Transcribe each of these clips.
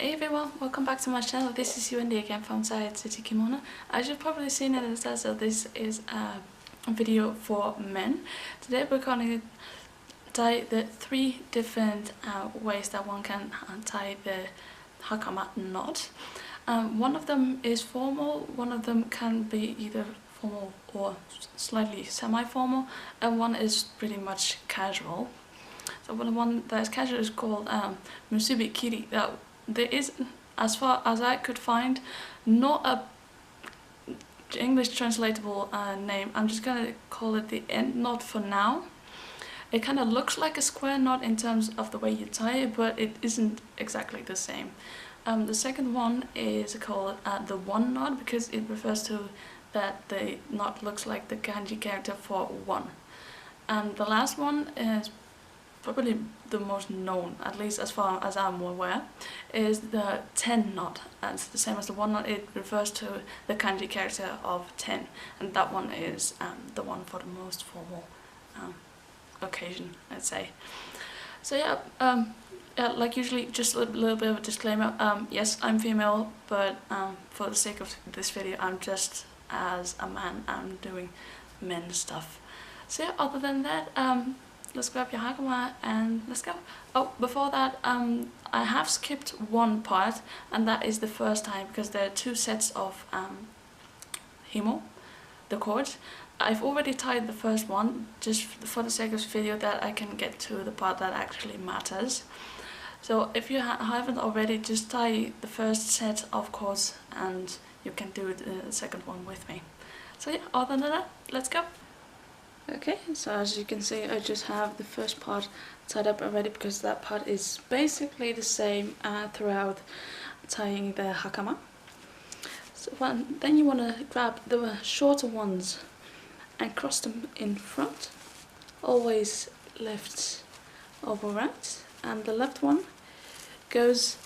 Hey everyone, welcome back to my channel. This is Yundi again from Chayatsuji Kimono. As you've probably seen in the title, this is a video for men. Today we're going to tie the three different ways that one can tie the Hakama knot. One of them is formal, one of them can be either formal or slightly semi-formal, and one is pretty much casual. So the one that is casual is called Musubi-kiri. There is, as far as I could find, not a English translatable name. I'm just gonna call it the end knot for now. It kind of looks like a square knot in terms of the way you tie it, but it isn't exactly the same. The second one is called the one knot because it refers to that the knot looks like the kanji character for one. And the last one is probably the most known, at least as far as I'm aware, is the 10 knot. And it's the same as the one knot. It refers to the kanji character of 10, and that one is the one for the most formal occasion, I'd say. So yeah, like usually, just a little bit of a disclaimer. Yes, I'm female, but for the sake of this video, I'm just as a man. I'm doing men stuff. So yeah, other than that, let's grab your Hakama and let's go. Oh, before that, I have skipped one part, and that is the first time because there are two sets of himo, the cords. I've already tied the first one, just for the sake of this video, that I can get to the part that actually matters. So if you haven't already, just tie the first set of cords and you can do the second one with me. So yeah, other than that, let's go. Okay, so as you can see, I just have the first part tied up already because that part is basically the same throughout tying the Hakama. So then you want to grab the shorter ones and cross them in front, always left over right, and the left one goes,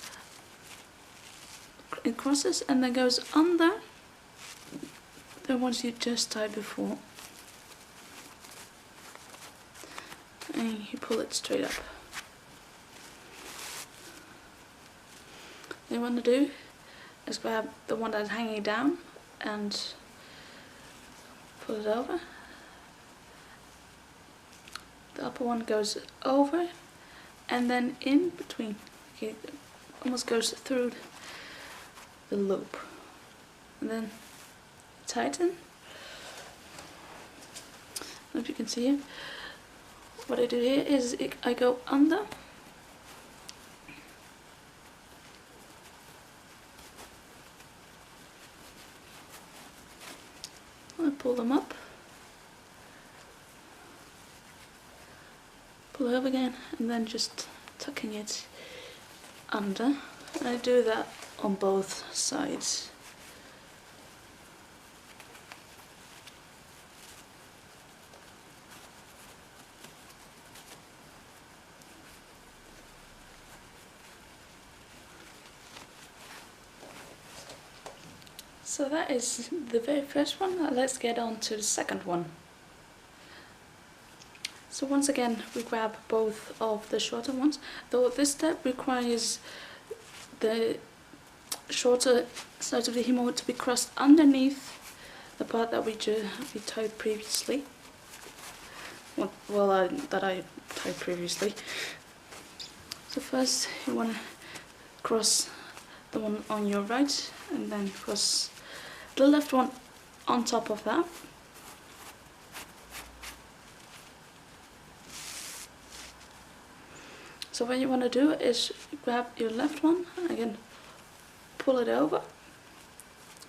it crosses and then goes under the ones you just tied before. And you pull it straight up. What you want to do is grab the one that's hanging down and pull it over. The upper one goes over and then in between. Okay, it almost goes through the loop. And then tighten. I don't know if you can see it. What I do here is I go under, I pull them up, pull over again, and then just tucking it under. And I do that on both sides. So that is the very first one. Now let's get on to the second one. So once again, we grab both of the shorter ones, though this step requires the shorter side of the himo to be crossed underneath the part that we tied previously. That I tied previously. So first you want to cross the one on your right and then cross the left one on top of that. So what you want to do is grab your left one, again pull it over,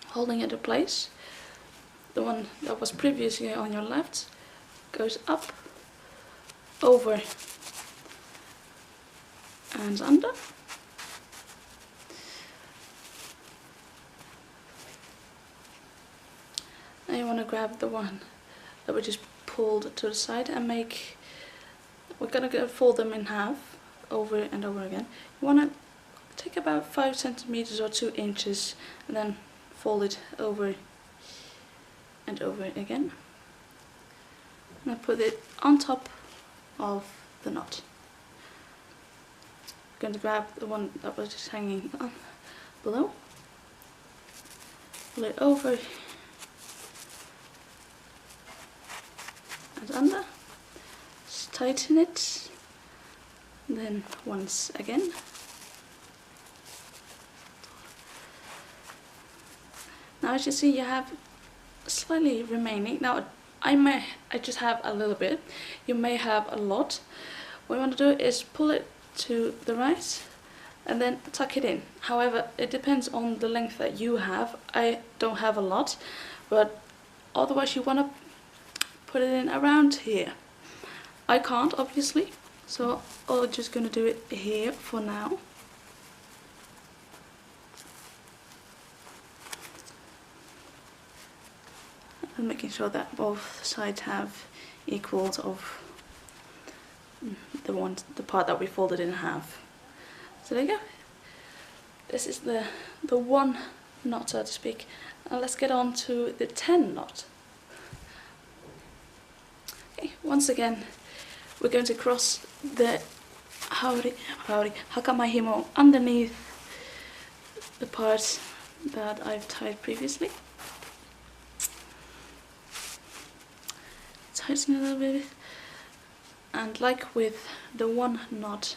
holding it in place. The one that was previously on your left goes up, over and under. Now you want to grab the one that we just pulled to the side and we're going to fold them in half, over and over again. You want to take about 5 centimeters or 2 inches and then fold it over and over again. And I put it on top of the knot. going to grab the one that was just hanging on below, pull it over and under, just tighten it, and then once again. Now as you see, you have slightly remaining. Now I just have a little bit, you may have a lot. What you want to do is pull it to the right and then tuck it in. However, it depends on the length that you have. I don't have a lot, but otherwise you want to put it in around here. I can't, obviously, so I'm just going to do it here for now. And making sure that both sides have equals of the part that we folded in half. So there you go. This is the 1 knot, so to speak. Now let's get on to the 10 knot. Okay, once again, we're going to cross the Hakamahimo underneath the part that I've tied previously. Tighten it a little bit, and like with the 1 knot,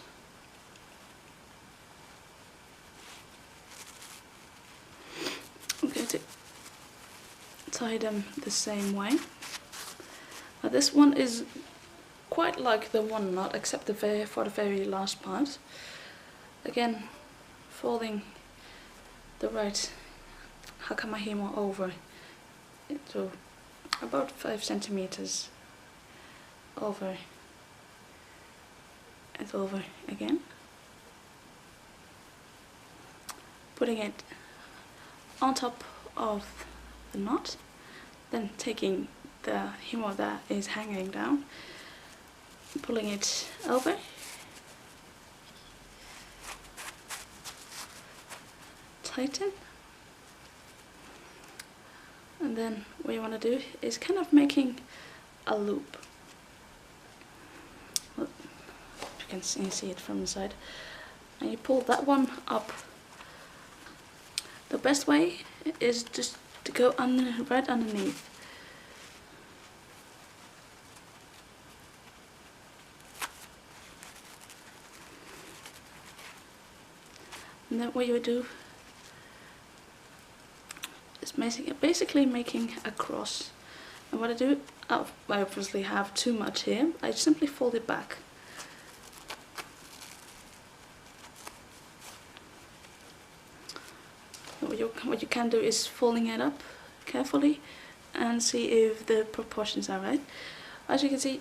I'm going to tie them the same way. Now this one is quite like the 1 knot, except for the very last part. Again, folding the right Hakamahimo over into about 5 centimeters over and over again, putting it on top of the knot, then taking the himo that is hanging down, pulling it over, tighten, and then what you want to do is kind of making a loop. Well, you can see it from the side, and you pull that one up. The best way is just to go right underneath. And then what you would do is basically making a cross. And what I do, I obviously have too much here, I simply fold it back. What you can do is folding it up carefully and see if the proportions are right. As you can see,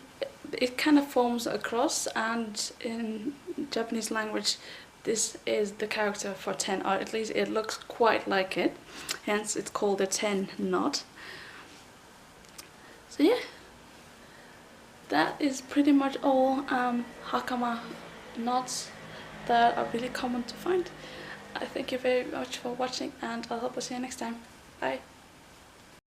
it kind of forms a cross, and in Japanese language this is the character for 10, or at least it looks quite like it, hence it's called a 10 knot. So yeah, that is pretty much all Hakama knots that are really common to find. I thank you very much for watching, and I hope to see you next time. Bye!